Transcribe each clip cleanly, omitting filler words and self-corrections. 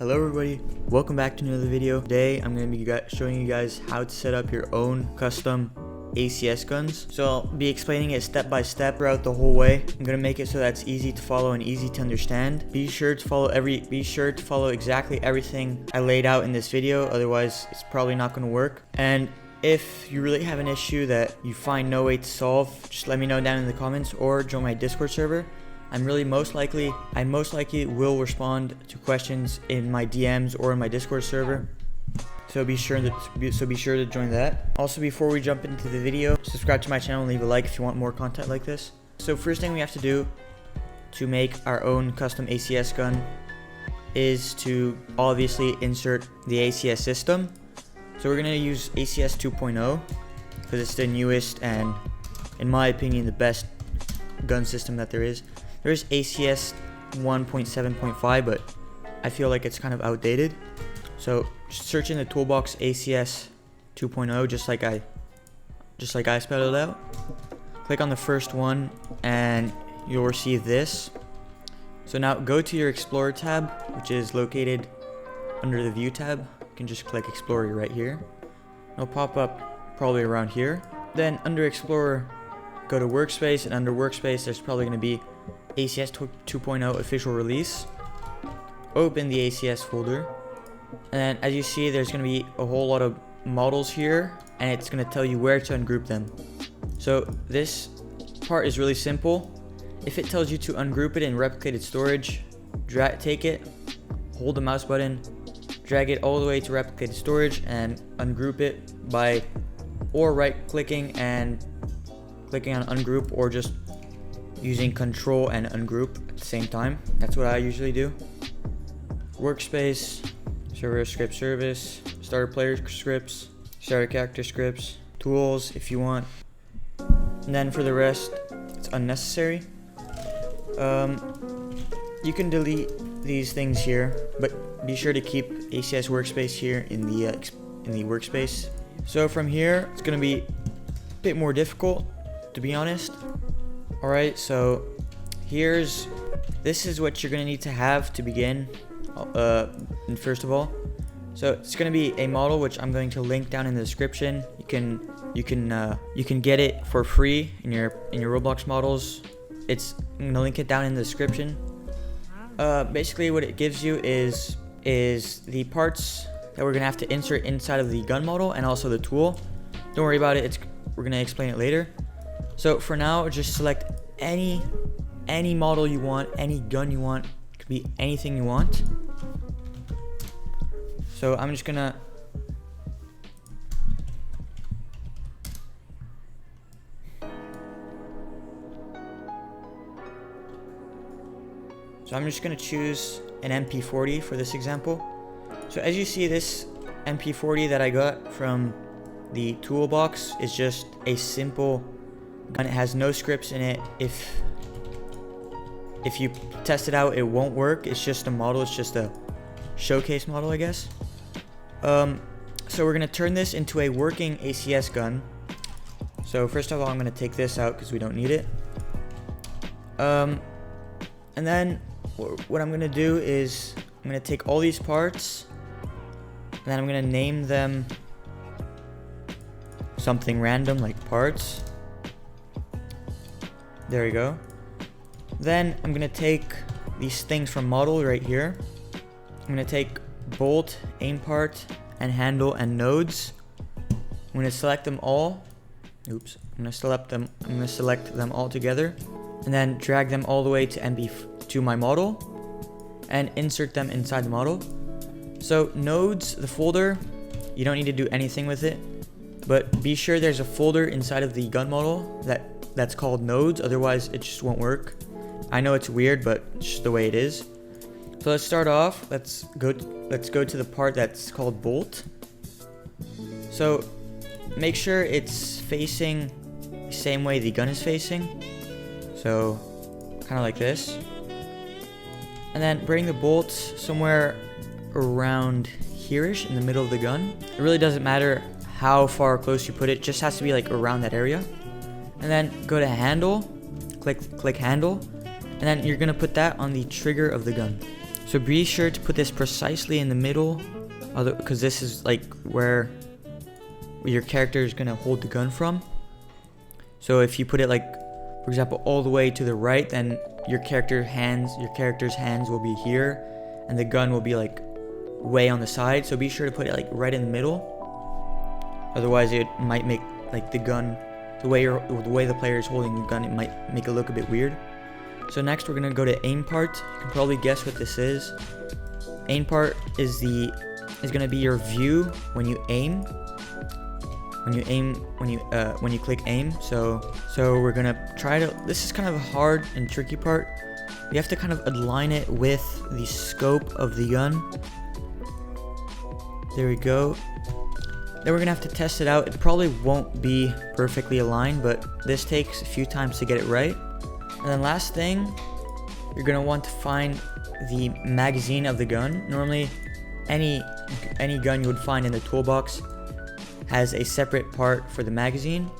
Hello everybody, welcome back to another video. Today I'm going to be showing you guys how to set up your own custom ACS guns. So I'll be explaining it step by step throughout the whole way. I'm going to make it so that's easy to follow and easy to understand. Be sure to follow exactly everything I laid out in this video, otherwise it's probably not going to work. And if you really have an issue that you find no way to solve, just let me know down in the comments or join my Discord server. I most likely will respond to questions in my DMs or in my Discord server. So be sure to join that. Also, before we jump into the video, subscribe to my channel and leave a like if you want more content like this. So first thing we have to do to make our own custom ACS gun is to obviously insert the ACS system. So we're gonna use ACS 2.0 because it's the newest and, in my opinion, the best gun system that there is. There's ACS 1.7.5, but I feel like it's kind of outdated. So just search in the toolbox ACS 2.0, just like I spelled it out. Click on the first one and you'll receive this. So now go to your Explorer tab, which is located under the View tab. You can just click Explorer right here. It'll pop up probably around here. Then under Explorer, go to Workspace, and under Workspace there's probably going to be ACS 2.0 official release. Open the ACS folder, and as you see, there's going to be a whole lot of models here, and it's going to tell you where to ungroup them. So this part is really simple. If it tells you to ungroup it in replicated storage, take it, hold the mouse button, drag it all the way to replicated storage, and ungroup it by right clicking and clicking on ungroup, or just using control and ungroup at the same time. That's what I usually do. Workspace, server script service, starter player scripts, starter character scripts, tools if you want. And then for the rest, it's unnecessary. You can delete these things here, but be sure to keep ACS workspace here in the workspace. So from here, it's gonna be a bit more difficult, to be honest. Alright, so this is what you're gonna need to have to begin. First of all, so it's gonna be a model which I'm going to link down in the description. You can get it for free in your Roblox models. I'm gonna link it down in the description. Basically, what it gives you is the parts that we're gonna have to insert inside of the gun model, and also the tool. Don't worry about it. We're gonna explain it later. So for now, just select any model you want, any gun you want. It could be anything you want. So I'm just gonna choose an MP40 for this example. So as you see, this MP40 that I got from the toolbox is just a simple gun. It has no scripts in it. If you test it out, it won't work. It's just a model. It's just a showcase model, I guess. So we're gonna turn this into a working ACS gun. So first of all, I'm gonna take this out because we don't need it. And then what I'm gonna do is I'm gonna take all these parts, and then I'm gonna name them something random like parts. There we go. Then I'm gonna take these things from model right here. I'm gonna take bolt, aim part, and handle, and nodes. I'm gonna select them all. I'm gonna select them all together, and then drag them all the way to my model, and insert them inside the model. So nodes, the folder, you don't need to do anything with it, but be sure there's a folder inside of the gun model that's called nodes, otherwise it just won't work. I know it's weird, but it's just the way it is. So let's start off. Let's go to the part that's called bolt. So make sure it's facing the same way the gun is facing. So kind of like this. And then bring the bolt somewhere around here-ish in the middle of the gun. It really doesn't matter how far close you put it, just has to be like around that area. And then go to handle, click handle, and then you're gonna put that on the trigger of the gun. So be sure to put this precisely in the middle, because this is like where your character is gonna hold the gun from. So if you put it like, for example, all the way to the right, then your character's hands will be here, and the gun will be like way on the side. So be sure to put it like right in the middle. Otherwise, it might make like the gun, the way the player is holding the gun, it might make it look a bit weird. So next we're gonna go to aim part. You can probably guess what this is. Aim part is gonna be your view when you aim. When you click aim. So we're gonna try to. This is kind of a hard and tricky part. You have to kind of align it with the scope of the gun. There we go. Then we're gonna have to test it out. It probably won't be perfectly aligned, but this takes a few times to get it right. And then last thing, you're gonna want to find the magazine of the gun. Normally, any gun you would find in the toolbox has a separate part for the magazine.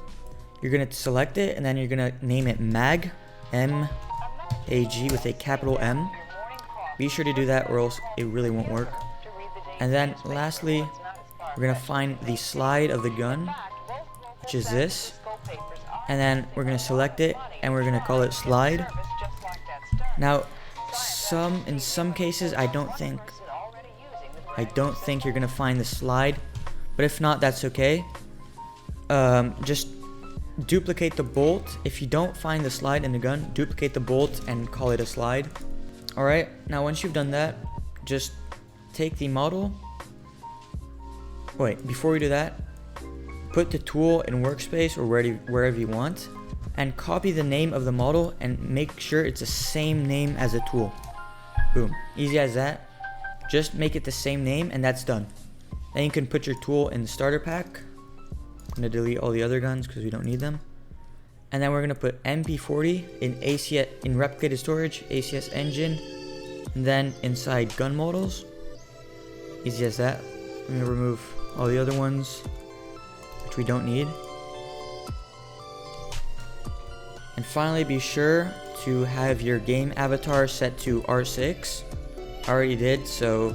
You're gonna select it, and then you're gonna name it mag, M-A-G with a capital M. Be sure to do that, or else it really won't work. And then lastly, we're gonna find the slide of the gun, which is this. And then we're gonna select it, and we're gonna call it slide. Now, in some cases, I don't think you're gonna find the slide, but if not, that's okay. Just duplicate the bolt. If you don't find the slide in the gun, duplicate the bolt and call it a slide. All right. Now, once you've done that, just take the model. Wait, before we do that, put the tool in workspace or wherever you want, and copy the name of the model and make sure it's the same name as the tool. Boom. Easy as that. Just make it the same name, and that's done. Then you can put your tool in the starter pack. I'm gonna delete all the other guns because we don't need them. And then we're gonna put MP40 in replicated storage, ACS engine, and then inside gun models. Easy as that. I'm gonna remove all the other ones, which we don't need. And finally, be sure to have your game avatar set to R6. I already did, so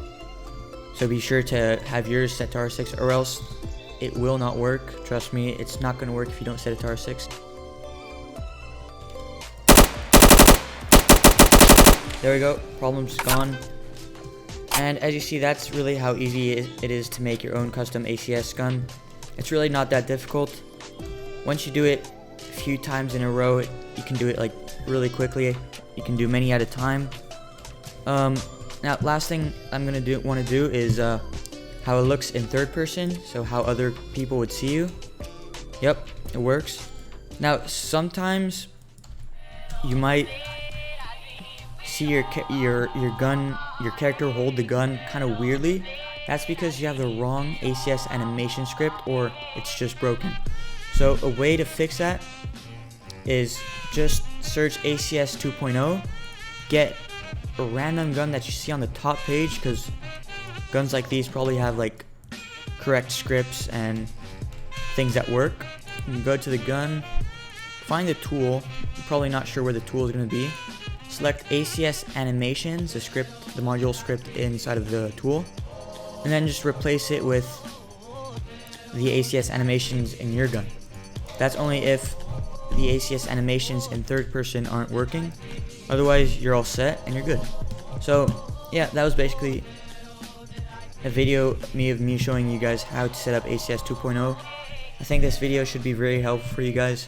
be sure to have yours set to R6, or else it will not work. Trust me, it's not going to work if you don't set it to R6. There we go, problem's gone. And as you see, that's really how easy it is to make your own custom ACS gun. It's really not that difficult. Once you do it a few times in a row, you can do it like really quickly. You can do many at a time. Now, last thing I'm gonna want to do is how it looks in third person, so how other people would see you. Yep, it works. Now, sometimes you might see your character hold the gun kind of weirdly. That's because you have the wrong ACS animation script, or it's just broken. So a way to fix that is just search ACS 2.0, get a random gun that you see on the top page, because guns like these probably have like correct scripts and things that work. You can go to the gun, find the tool. You're probably not sure where the tool is going to be. Select ACS animations, the module script inside of the tool, and then just replace it with the ACS animations in your gun. That's only if the ACS animations in third person aren't working. Otherwise, you're all set and you're good. So yeah, that was basically a video of me showing you guys how to set up ACS 2.0. I think this video should be very helpful for you guys.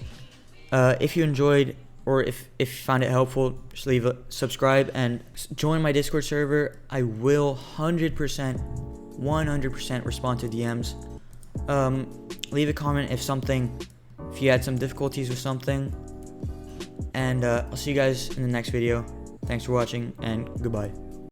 If you enjoyed, or if you found it helpful, just leave a subscribe and join my Discord server. I will 100% respond to DMs. Leave a comment if you had some difficulties with something. And I'll see you guys in the next video. Thanks for watching, and goodbye.